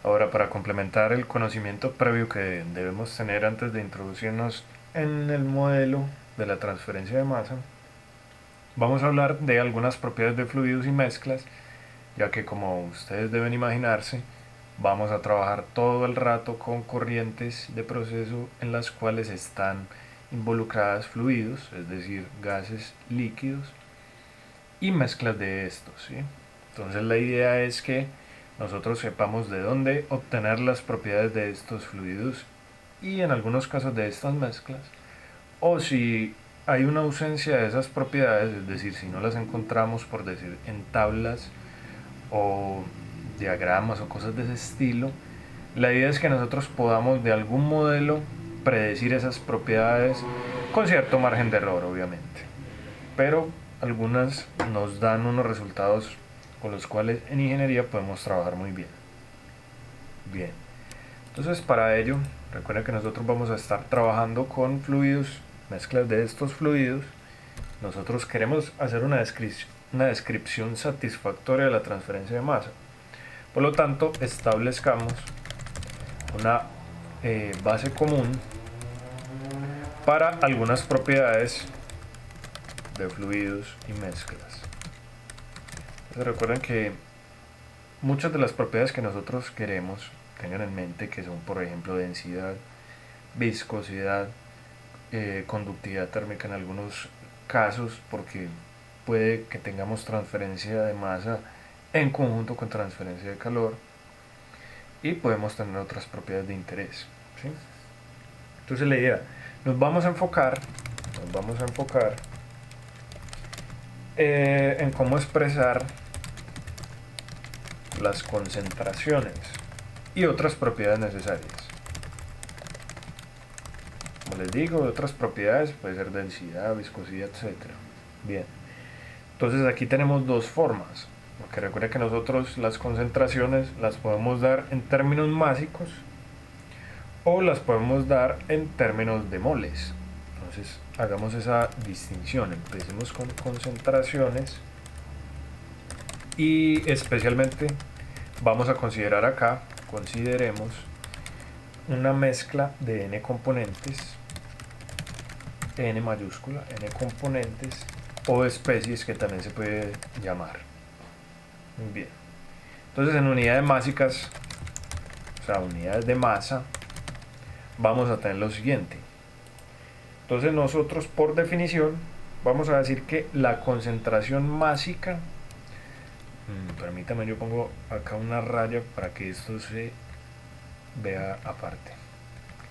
Ahora, para complementar el conocimiento previo que debemos tener antes de introducirnos en el modelo de la transferencia de masa, vamos a hablar de algunas propiedades de fluidos y mezclas, ya que como ustedes deben imaginarse, vamos a trabajar todo el rato con corrientes de proceso en las cuales están involucradas fluidos, es decir, gases líquidos, y mezclas de estos, ¿sí? Entonces la idea es que nosotros sepamos de dónde obtener las propiedades de estos fluidos y en algunos casos de estas mezclas, o si hay una ausencia de esas propiedades, es decir, si no las encontramos por decir en tablas o diagramas o cosas de ese estilo, la idea es que nosotros podamos de algún modelo predecir esas propiedades con cierto margen de error, obviamente. Pero algunas nos dan unos resultados con los cuales en ingeniería podemos trabajar muy bien. Bien, entonces para ello, recuerden que nosotros vamos a estar trabajando con fluidos, mezclas de estos fluidos. Nosotros queremos hacer una descripción satisfactoria de la transferencia de masa. Por lo tanto, establezcamos una base común para algunas propiedades de fluidos y mezclas. Entonces recuerden que muchas de las propiedades que nosotros queremos tengan en mente, que son por ejemplo densidad, viscosidad, conductividad térmica en algunos casos, porque puede que tengamos transferencia de masa en conjunto con transferencia de calor, y podemos tener otras propiedades de interés, ¿sí? Entonces la idea, nos vamos a enfocar en cómo expresar las concentraciones y otras propiedades necesarias. Como les digo, otras propiedades puede ser densidad, viscosidad, etcétera. Bien, entonces aquí tenemos dos formas, porque recuerda que nosotros las concentraciones las podemos dar en términos másicos o las podemos dar en términos de moles. Entonces hagamos esa distinción, empecemos con concentraciones y especialmente vamos a considerar acá, consideremos una mezcla de n componentes, n mayúscula, n componentes o especies, que también se puede llamar. Muy bien, entonces en unidades másicas, o sea, unidades de masa, vamos a tener lo siguiente. Entonces nosotros por definición vamos a decir que la concentración másica, permítame, yo pongo acá una raya para que esto se vea aparte,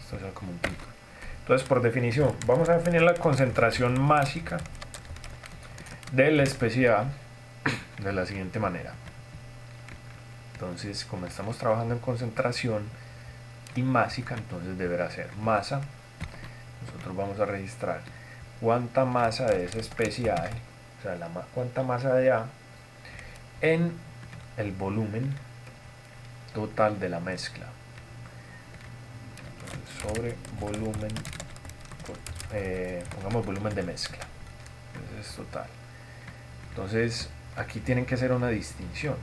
esto sea como un punto. Entonces por definición vamos a definir la concentración másica de la especie A de la siguiente manera. Entonces, como estamos trabajando en concentración y másica, entonces deberá ser masa. Nosotros vamos a registrar cuánta masa de esa especie hay, o sea, cuánta masa de A en el volumen total de la mezcla. Entonces, sobre volumen, pongamos volumen de mezcla, entonces es total. Entonces aquí tienen que hacer una distinción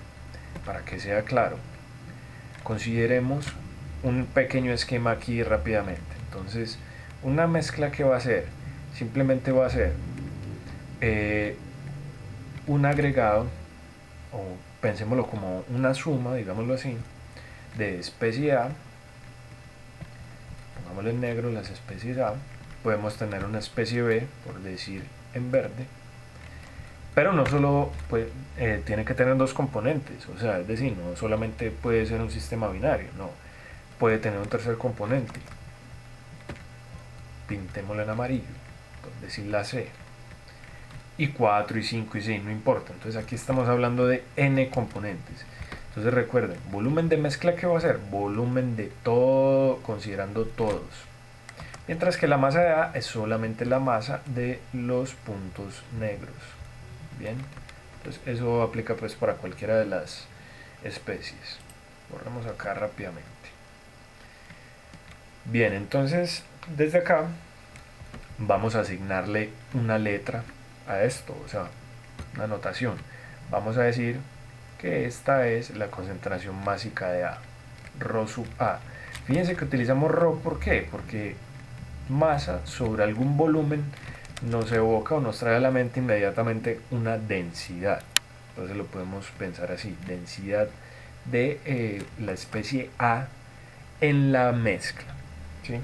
para que sea claro. Consideremos un pequeño esquema aquí rápidamente. Entonces, una mezcla que va a ser, simplemente va a ser un agregado, o pensémoslo como una suma, digámoslo así, de especie A. Pongámosle en negro las especies A. Podemos tener una especie B, por decir en verde, pero no solo pues, tiene que tener dos componentes, o sea, es decir, no solamente puede ser un sistema binario, no, puede tener un tercer componente. Pintémoslo en amarillo, por decir la C, y 4 y 5 y 6, no importa. Entonces aquí estamos hablando de n componentes. Entonces recuerden, volumen de mezcla, ¿qué va a ser? Volumen de todo, considerando todos. Mientras que la masa de A es solamente la masa de los puntos negros. Bien, entonces eso aplica pues para cualquiera de las especies. Borramos acá rápidamente. Bien, entonces desde acá vamos a asignarle una letra a esto, o sea, una notación. Vamos a decir que esta es la concentración másica de A. Rho sub A. Fíjense que utilizamos Rho, ¿por qué? Porque masa sobre algún volumen nos evoca o nos trae a la mente inmediatamente una densidad. Entonces lo podemos pensar así, densidad de la especie A en la mezcla, ¿sí?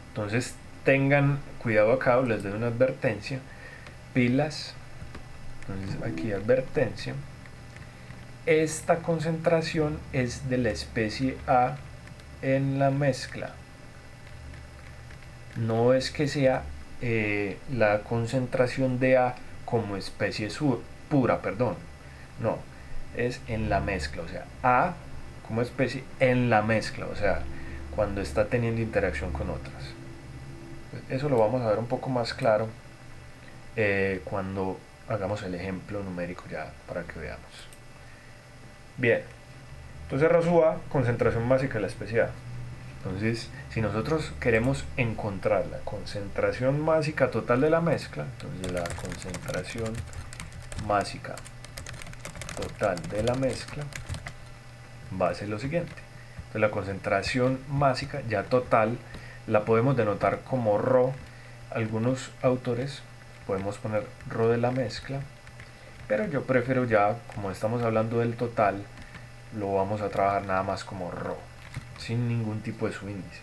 Entonces tengan cuidado acá, les doy una advertencia, pilas. Entonces aquí advertencia, esta concentración es de la especie A en la mezcla, no es que sea la concentración de A como especie pura, perdón, no, es en la mezcla, o sea, A como especie en la mezcla, o sea, cuando está teniendo interacción con otras. Eso lo vamos a ver un poco más claro cuando hagamos el ejemplo numérico ya para que veamos. Bien, entonces Rho sub A, concentración básica de la especie A. Entonces, si nosotros queremos encontrar la concentración másica total de la mezcla, entonces la concentración másica total de la mezcla va a ser lo siguiente. Entonces la concentración másica ya total la podemos denotar como Rho. Algunos autores podemos poner Rho de la mezcla, pero yo prefiero ya, como estamos hablando del total, lo vamos a trabajar nada más como Rho, sin ningún tipo de subíndice.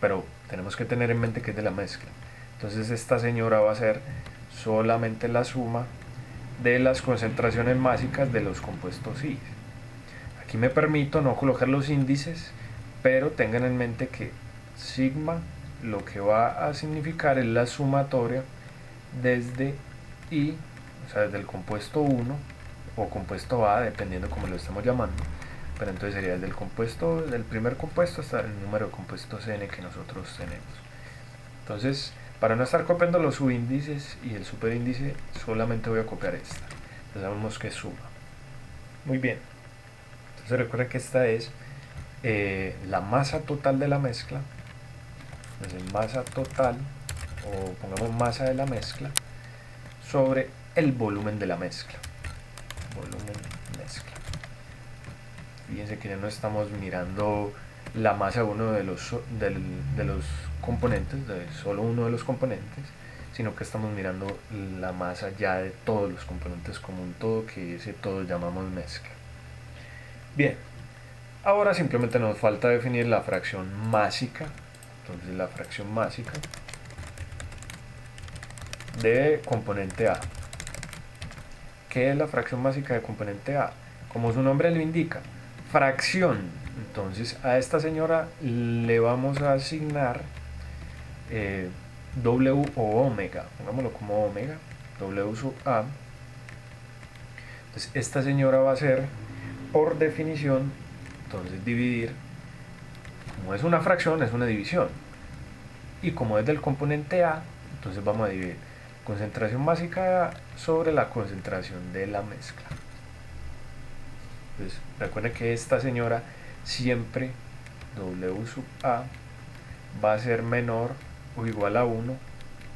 Pero tenemos que tener en mente que es de la mezcla. Entonces esta señora va a ser solamente la suma de las concentraciones másicas de los compuestos I. Aquí me permito no colocar los índices, pero tengan en mente que sigma lo que va a significar es la sumatoria desde I, o sea, desde el compuesto 1 o compuesto A, dependiendo como lo estemos llamando, pero entonces sería desde el compuesto, del primer compuesto hasta el número de compuestos n que nosotros tenemos. Entonces, para no estar copiando los subíndices y el superíndice, solamente voy a copiar esta. Entonces sabemos que es suma. Muy bien. Entonces recuerden que esta es la masa total de la mezcla. Entonces masa total, o pongamos masa de la mezcla, sobre el volumen de la mezcla. Volumen mezcla. Fíjense que ya no estamos mirando la masa de uno de los componentes, de solo uno de los componentes, sino que estamos mirando la masa ya de todos los componentes como un todo, que ese todo llamamos mezcla. Bien, ahora simplemente nos falta definir la fracción másica. Entonces la fracción másica de componente A. ¿Qué es la fracción másica de componente A? Como su nombre lo indica, fracción. Entonces a esta señora le vamos a asignar W o omega, pongámoslo como omega, W sub A. Entonces esta señora va a ser, por definición, entonces dividir, como es una fracción, es una división, y como es del componente A, entonces vamos a dividir concentración básica sobre la concentración de la mezcla. Entonces recuerden que esta señora siempre, W sub A, va a ser menor o igual a 1,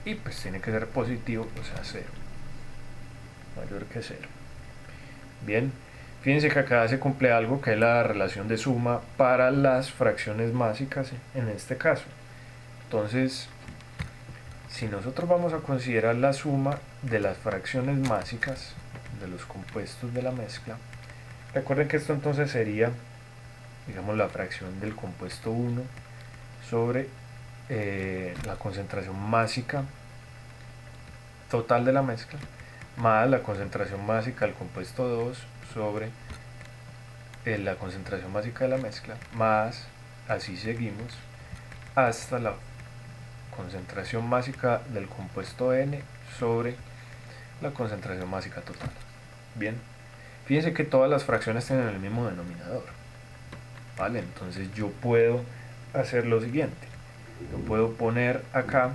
y pues tiene que ser positivo, o sea 0, mayor que 0. Bien, fíjense que acá se cumple algo que es la relación de suma para las fracciones básicas en este caso. Entonces, si nosotros vamos a considerar la suma de las fracciones básicas de los compuestos de la mezcla, recuerden que esto entonces sería, digamos, la fracción del compuesto 1 sobre la concentración básica total de la mezcla, más la concentración básica del compuesto 2 sobre la concentración básica de la mezcla, más así seguimos hasta la concentración básica del compuesto N sobre la concentración básica total. Bien, fíjense que todas las fracciones tienen el mismo denominador, ¿vale? Entonces yo puedo hacer lo siguiente, yo puedo poner acá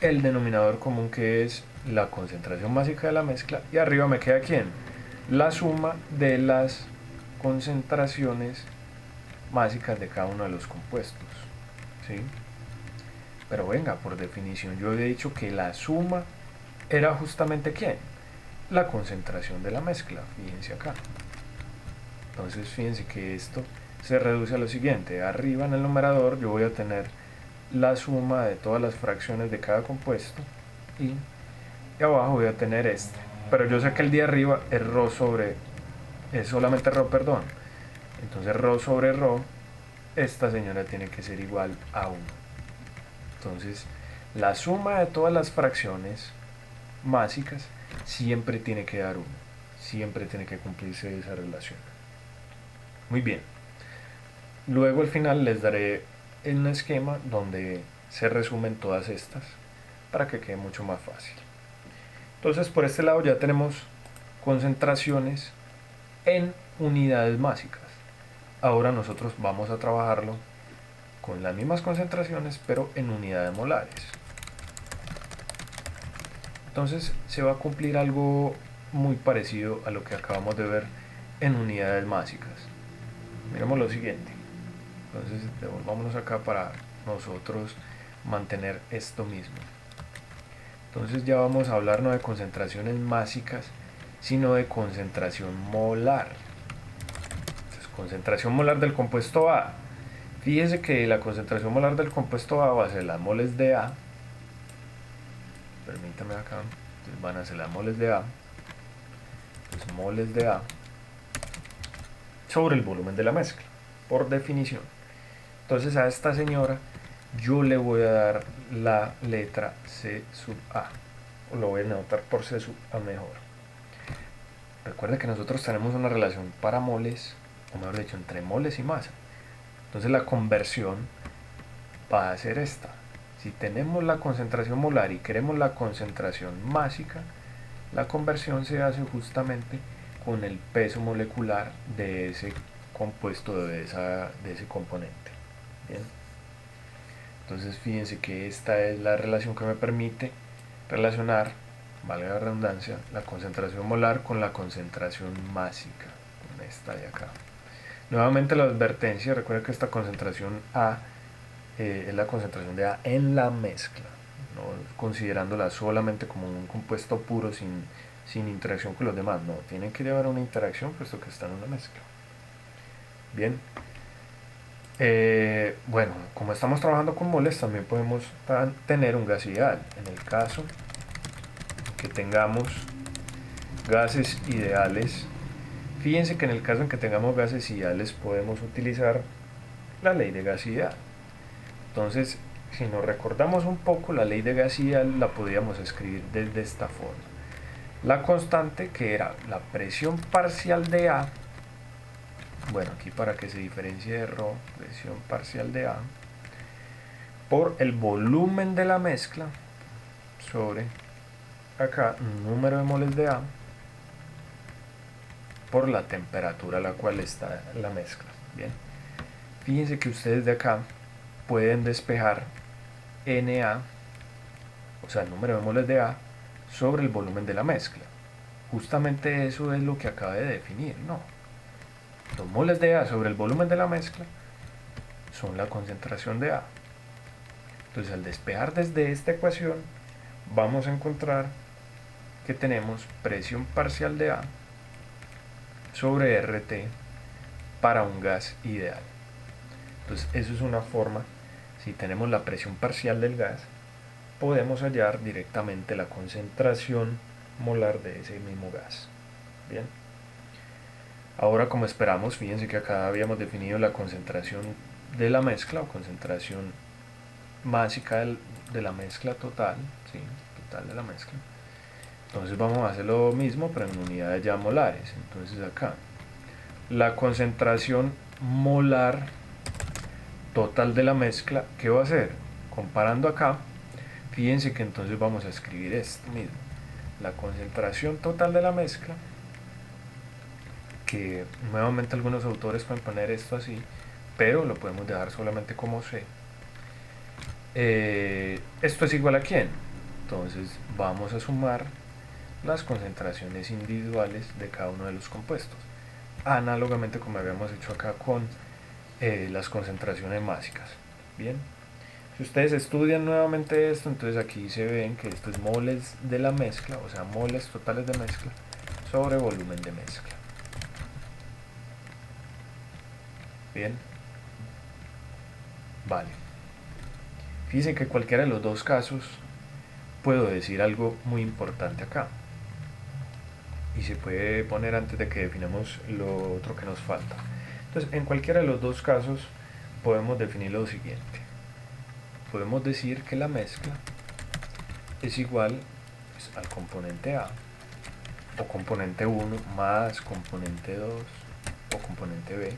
el denominador común, que es la concentración básica de la mezcla, y arriba me queda ¿quién? La suma de las concentraciones básicas de cada uno de los compuestos, ¿sí? Pero venga, por definición yo había dicho que la suma era justamente ¿quién? La concentración de la mezcla, fíjense acá. Entonces fíjense que esto se reduce a lo siguiente: arriba en el numerador yo voy a tener la suma de todas las fracciones de cada compuesto, y abajo voy a tener este, pero yo sé que el de arriba es solamente ρ, perdón. Entonces ρ sobre ρ, esta señora tiene que ser igual a 1. Entonces la suma de todas las fracciones másicas siempre tiene que dar 1, siempre tiene que cumplirse esa relación. Muy bien, luego al final les daré un esquema donde se resumen todas estas para que quede mucho más fácil. Entonces por este lado ya tenemos concentraciones en unidades másicas. Ahora nosotros vamos a trabajarlo con las mismas concentraciones pero en unidades molares. Entonces se va a cumplir algo muy parecido a lo que acabamos de ver en unidades másicas. Miremos lo siguiente. Entonces devolvámonos acá para nosotros mantener esto mismo. Entonces ya vamos a hablar no de concentraciones másicas, sino de concentración molar. Entonces, concentración molar del compuesto A. Fíjese que la concentración molar del compuesto A va a ser las moles de A. Permítame acá. Entonces van a ser las moles de A. Entonces moles de A sobre el volumen de la mezcla, por definición. Entonces a esta señora yo le voy a dar la letra C sub A, o lo voy a anotar por C sub A mejor. Recuerde que nosotros tenemos una relación para moles, o mejor dicho, entre moles y masa. Entonces la conversión va a ser esta. Si tenemos la concentración molar y queremos la concentración másica, la conversión se hace justamente con el peso molecular de ese compuesto, de ese componente. Bien. Entonces fíjense que esta es la relación que me permite relacionar, valga la redundancia, la concentración molar con la concentración másica, con esta de acá. Nuevamente la advertencia: recuerden que esta concentración A es la concentración de A en la mezcla, no considerándola solamente como un compuesto puro sin interacción con los demás. No, tienen que llevar una interacción puesto que están en una mezcla. Bien. Bueno, como estamos trabajando con moles, también podemos tener un gas ideal. En el caso que tengamos gases ideales, fíjense que en el caso en que tengamos gases ideales podemos utilizar la ley de gas ideal. Entonces, si nos recordamos un poco, la ley de gas ideal la podríamos escribir desde esta forma: la constante, que era la presión parcial de A, bueno, aquí para que se diferencie de ρ, presión parcial de A, por el volumen de la mezcla sobre acá número de moles de A por la temperatura a la cual está la mezcla. Bien, fíjense que ustedes de acá pueden despejar Na, o sea el número de moles de A, sobre el volumen de la mezcla. Justamente eso es lo que acabé de definir, ¿no? Los moles de A sobre el volumen de la mezcla son la concentración de A. Entonces al despejar desde esta ecuación vamos a encontrar que tenemos presión parcial de A sobre RT para un gas ideal. Entonces eso es una forma. Si tenemos la presión parcial del gas, podemos hallar directamente la concentración molar de ese mismo gas. Bien. Ahora, como esperamos, fíjense que acá habíamos definido la concentración de la mezcla, o concentración másica de la mezcla total, ¿sí? Total de la mezcla. Entonces vamos a hacer lo mismo pero en unidades ya molares. Entonces acá la concentración molar total de la mezcla, ¿qué va a hacer? Comparando acá, fíjense que entonces vamos a escribir esto mismo: la concentración total de la mezcla, que nuevamente algunos autores pueden poner esto así, pero lo podemos dejar solamente como C. Esto es igual a ¿quién? Entonces vamos a sumar las concentraciones individuales de cada uno de los compuestos, análogamente como habíamos hecho acá con las concentraciones básicas. Bien, si ustedes estudian nuevamente esto, entonces aquí se ven que esto es moles de la mezcla, o sea moles totales de mezcla sobre volumen de mezcla. Bien, vale. Fíjense que cualquiera de los dos casos puedo decir algo muy importante acá. Y se puede poner antes de que definamos lo otro que nos falta. Entonces, en cualquiera de los dos casos podemos definir lo siguiente. Podemos decir que la mezcla es igual pues, al componente A o componente 1 más componente 2 o componente B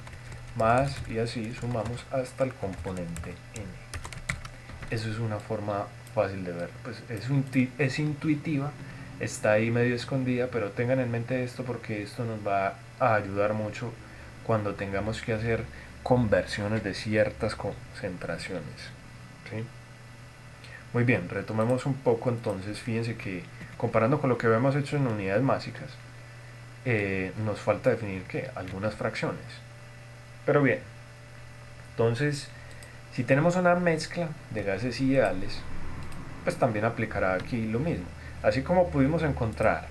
más, y así sumamos hasta el componente N. Eso es una forma fácil de ver, pues es intuitiva, está ahí medio escondida, pero tengan en mente esto porque esto nos va a ayudar mucho cuando tengamos que hacer conversiones de ciertas concentraciones, ¿sí? Muy bien, retomemos un poco entonces. Fíjense que comparando con lo que habíamos hecho en unidades básicas, nos falta definir ¿qué? Algunas fracciones. Pero bien, entonces si tenemos una mezcla de gases ideales, pues también aplicará aquí lo mismo. Así como pudimos encontrar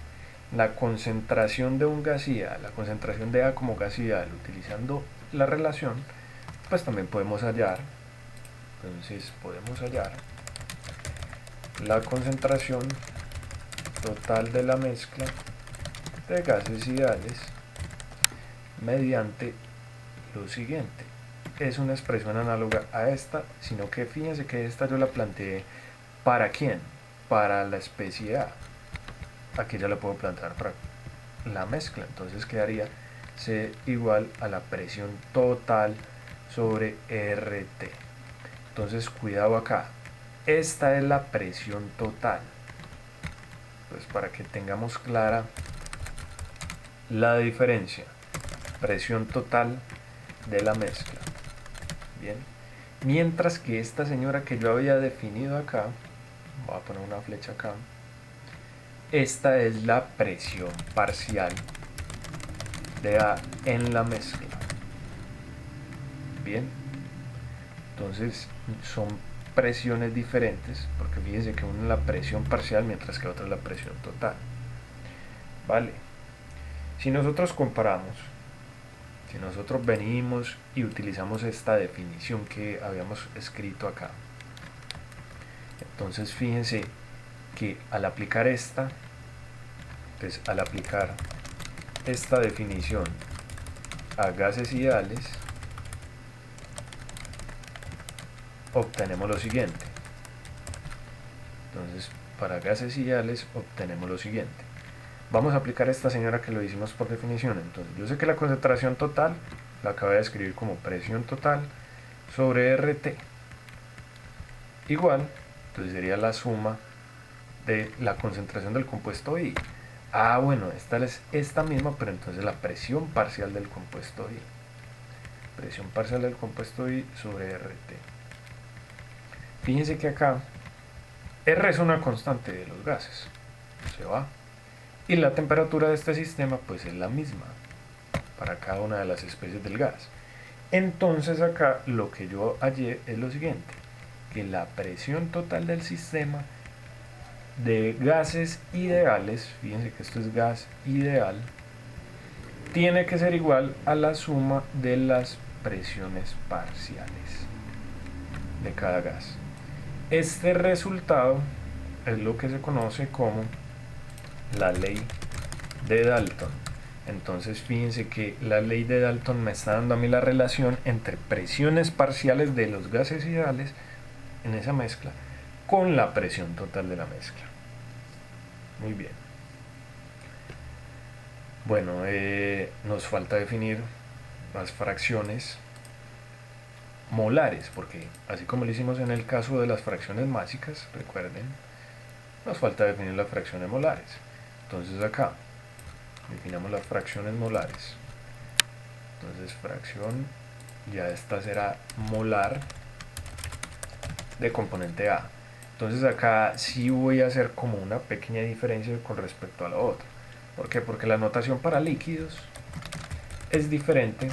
la concentración de un gas ideal, la concentración de A como gas ideal utilizando la relación, pues también podemos hallar, entonces podemos hallar la concentración total de la mezcla de gases ideales mediante lo siguiente. Es una expresión análoga a esta, sino que fíjense que esta yo la planteé ¿para quién? Para la especie A. Aquí ya la puedo plantear para la mezcla, entonces quedaría C igual a la presión total sobre RT. Entonces cuidado acá, esta es la presión total, pues para que tengamos clara la diferencia, presión total de la mezcla. Bien, mientras que esta señora que yo había definido acá, voy a poner una flecha acá, esta es la presión parcial de A en la mezcla. Bien, entonces son presiones diferentes, porque fíjense que una es la presión parcial mientras que otra es la presión total. Vale, si nosotros comparamos, si nosotros venimos y utilizamos esta definición que habíamos escrito acá, entonces fíjense que al aplicar esta, pues al aplicar esta definición a gases ideales, obtenemos lo siguiente. Entonces, para gases ideales obtenemos lo siguiente. Vamos a aplicar esta señora que lo hicimos por definición. Entonces, yo sé que la concentración total la acabo de escribir como presión total sobre RT. Igual, entonces sería la suma de la concentración del compuesto I. Ah, bueno, esta es esta misma, pero entonces la presión parcial del compuesto I. Presión parcial del compuesto I sobre RT. Fíjense que acá R es una constante de los gases. Se va. Y la temperatura de este sistema pues es la misma para cada una de las especies del gas. Entonces acá lo que yo hallé es lo siguiente, que la presión total del sistema de gases ideales, fíjense que esto es gas ideal, tiene que ser igual a la suma de las presiones parciales de cada gas. Este resultado es lo que se conoce como la ley de Dalton. Entonces fíjense que la ley de Dalton me está dando a mí la relación entre presiones parciales de los gases ideales en esa mezcla con la presión total de la mezcla. Muy bien. Bueno, nos falta definir las fracciones molares, porque así como lo hicimos en el caso de las fracciones básicas, recuerden, nos falta definir las fracciones molares. Entonces acá definamos las fracciones molares. Entonces fracción, ya esta será molar de componente A. Entonces acá sí voy a hacer como una pequeña diferencia con respecto a la otra. ¿Por qué? Porque la notación para líquidos es diferente,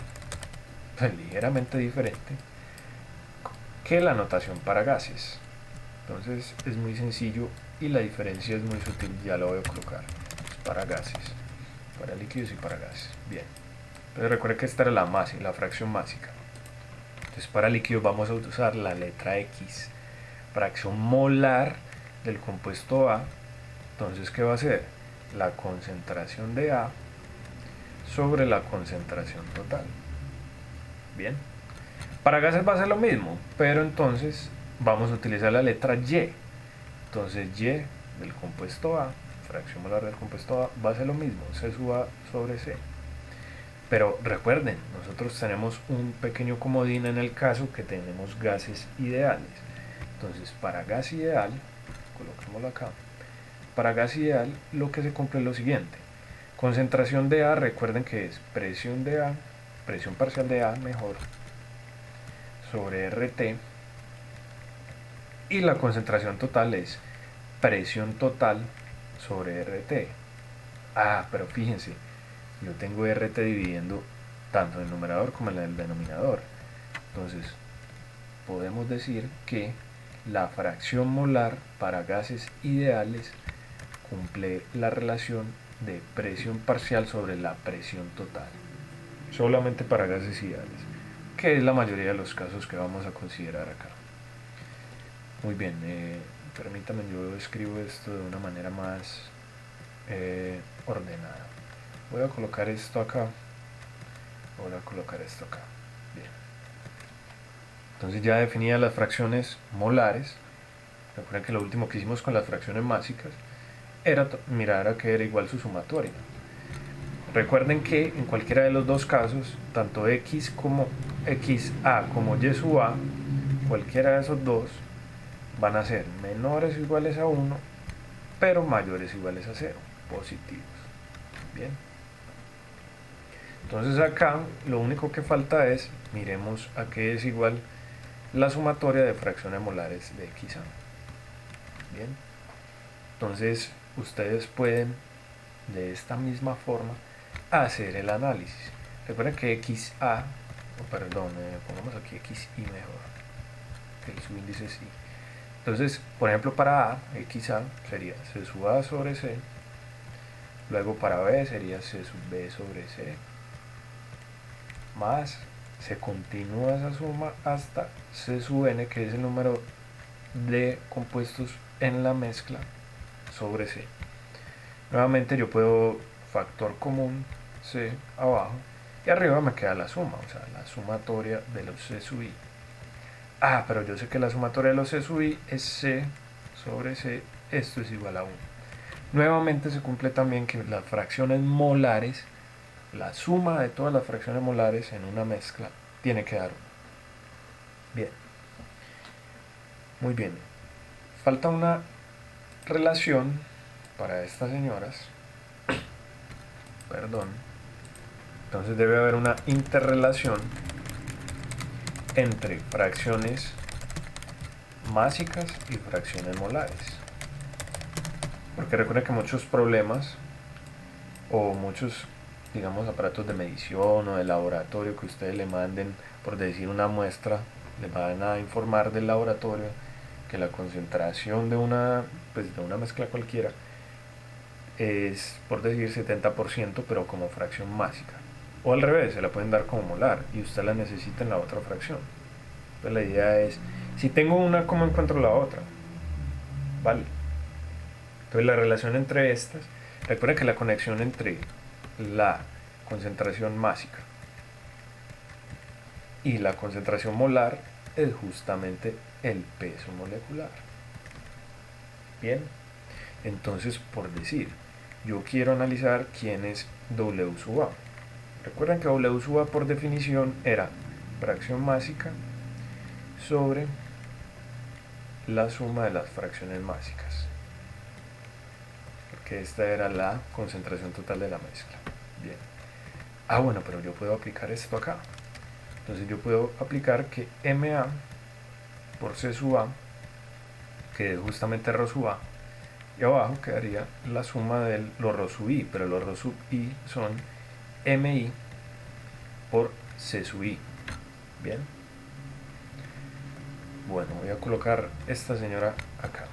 pues, ligeramente diferente, que la notación para gases. Entonces es muy sencillo y la diferencia es muy sutil, ya lo voy a colocar. Para gases, para líquidos y para gases. Bien, entonces recuerden que esta era la fracción básica. Entonces para líquidos vamos a usar la letra X. Fracción molar del compuesto A. Entonces, ¿qué va a ser? La concentración de A sobre la concentración total. Bien. Para gases va a ser lo mismo, pero entonces vamos a utilizar la letra Y. Entonces Y del compuesto A, fracción molar del compuesto A, va a ser lo mismo, C sub A sobre C. Pero recuerden, nosotros tenemos un pequeño comodín en el caso que tenemos gases ideales. Entonces, para gas ideal, coloquémoslo acá, para gas ideal lo que se cumple es lo siguiente. Concentración de A, recuerden que es presión de A, presión parcial de A, mejor, sobre RT. Y la concentración total es presión total sobre RT. Ah, pero fíjense, yo tengo RT dividiendo tanto en el numerador como en el denominador. Entonces, podemos decir que la fracción molar para gases ideales cumple la relación de presión parcial sobre la presión total. Solamente para gases ideales, que es la mayoría de los casos que vamos a considerar acá. Muy bien, permítame, yo escribo esto de una manera más ordenada. Voy a colocar esto acá. Voy a colocar esto acá. Bien. Entonces ya definía las fracciones molares. Recuerden que lo último que hicimos con las fracciones másicas era mirar a qué era igual su sumatoria. Recuerden que en cualquiera de los dos casos, tanto x como xa como y sub a, cualquiera de esos dos van a ser menores o iguales a 1, pero mayores o iguales a 0, positivos. Bien. Entonces acá lo único que falta es, miremos a qué es igual la sumatoria de fracciones molares de xa. Bien. Entonces ustedes pueden de esta misma forma hacer el análisis. Recuerden que xa, perdón, pongamos aquí xi mejor, que el subíndice es i. Entonces, por ejemplo, para A, xa sería C sub A sobre C. Luego para B sería C sub B sobre C. Más, se continúa esa suma hasta C sub N, que es el número de compuestos en la mezcla, sobre C. Nuevamente yo puedo factor común C abajo y arriba me queda la suma, o sea, la sumatoria de los C sub I. Ah, pero yo sé que la sumatoria de los C sub I es C sobre C, esto es igual a 1. Nuevamente se cumple también que las fracciones molares, la suma de todas las fracciones molares en una mezcla tiene que dar 1. Bien. Muy bien. Falta una relación para estas señoras. Perdón. Entonces debe haber una interrelación entre fracciones másicas y fracciones molares. Porque recuerden que muchos problemas o muchos, digamos, aparatos de medición o de laboratorio que ustedes le manden, por decir una muestra, le van a informar del laboratorio que la concentración de una mezcla cualquiera es, por decir, 70%, pero como fracción másica. O al revés, se la pueden dar como molar y usted la necesita en la otra fracción. Entonces la idea es, si tengo una, ¿cómo encuentro la otra? Vale. Entonces la relación entre estas, recuerden que la conexión entre la concentración másica y la concentración molar es justamente el peso molecular. Bien, entonces por decir, yo quiero analizar quién es W sub A. Recuerden que W sub A por definición era fracción másica sobre la suma de las fracciones másicas, porque esta era la concentración total de la mezcla. Bien. Ah, bueno, pero yo puedo aplicar esto acá. Entonces yo puedo aplicar que MA por C sub A, que es justamente ρ sub A, y abajo quedaría la suma de los ρ sub I, pero los ρ sub I son MI por C sub I. Bien. Bueno, voy a colocar esta señora acá.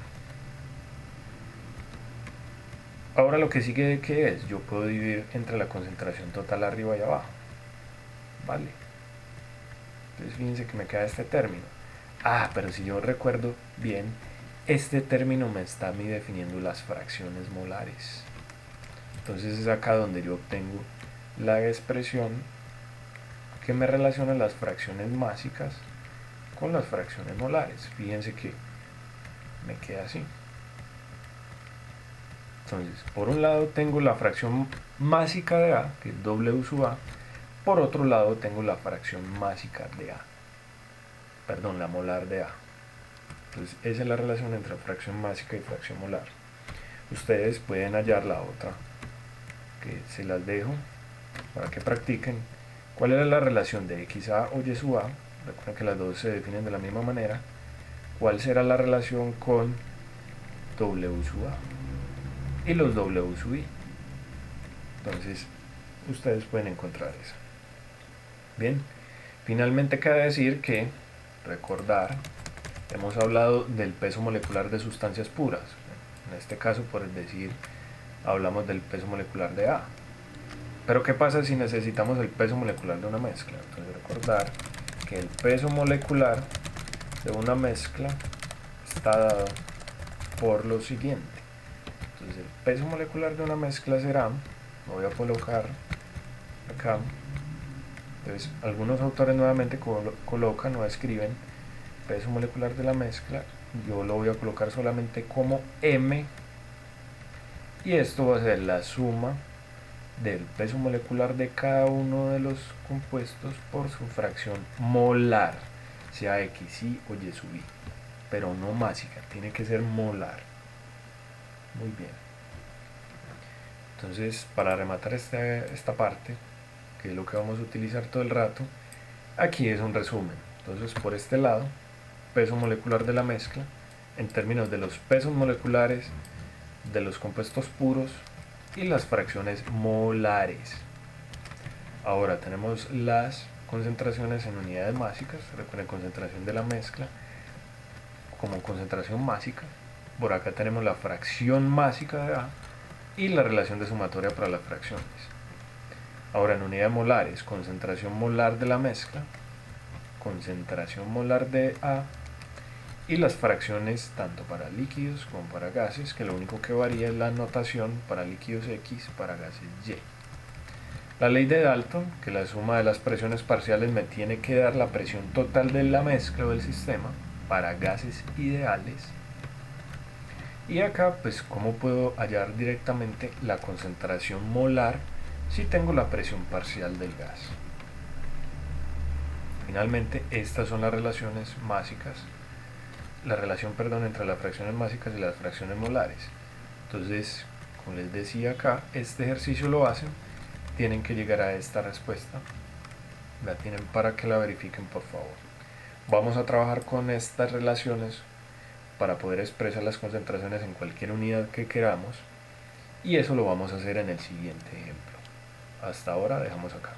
Ahora lo que sigue, ¿qué es? Yo puedo dividir entre la concentración total arriba y abajo. Vale. Entonces fíjense que me queda este término. Pero si yo recuerdo bien, este término me está a mí definiendo las fracciones molares. Entonces es acá donde yo obtengo la expresión que me relaciona las fracciones másicas con las fracciones molares. Fíjense que me queda así. Entonces, por un lado tengo la fracción másica de A, que es W sub A. Por otro lado tengo la fracción másica de A. Perdón, la molar de A. Entonces, esa es la relación entre fracción másica y fracción molar. Ustedes pueden hallar la otra, que se las dejo para que practiquen. ¿Cuál era la relación de XA o Y sub A? Recuerden que las dos se definen de la misma manera. ¿Cuál será la relación con W sub A? Y los W sub I. Entonces, ustedes pueden encontrar eso. Bien, finalmente cabe decir que, recordar, hemos hablado del peso molecular de sustancias puras. En este caso, por decir, hablamos del peso molecular de A. Pero ¿qué pasa si necesitamos el peso molecular de una mezcla? Entonces recordar que el peso molecular de una mezcla está dado por lo siguiente. Entonces el peso molecular de una mezcla será, lo voy a colocar acá. Entonces algunos autores nuevamente colocan o escriben peso molecular de la mezcla. Yo lo voy a colocar solamente como M, y esto va a ser la suma del peso molecular de cada uno de los compuestos por su fracción molar, sea XI o Y sub I, pero no másica, tiene que ser molar. Muy bien. Entonces, para rematar esta parte, que es lo que vamos a utilizar todo el rato, aquí es un resumen. Entonces, por este lado, peso molecular de la mezcla, en términos de los pesos moleculares de los compuestos puros y las fracciones molares. Ahora tenemos las concentraciones en unidades mágicas. Recuerden, concentración de la mezcla como concentración mágica. Por acá tenemos la fracción mágica de A y la relación de sumatoria para las fracciones. Ahora en unidades molares, concentración molar de la mezcla, concentración molar de A, y las fracciones tanto para líquidos como para gases, que lo único que varía es la notación: para líquidos X, para gases Y. La ley de Dalton, que la suma de las presiones parciales me tiene que dar la presión total de la mezcla o del sistema para gases ideales. Y acá, pues, ¿cómo puedo hallar directamente la concentración molar si tengo la presión parcial del gas? Finalmente, estas son las relaciones másicas, la relación, entre las fracciones másicas y las fracciones molares. Entonces, como les decía acá, este ejercicio lo hacen, tienen que llegar a esta respuesta, la tienen para que la verifiquen, por favor. Vamos a trabajar con estas relaciones para poder expresar las concentraciones en cualquier unidad que queramos, y eso lo vamos a hacer en el siguiente ejemplo. Hasta ahora dejamos acá.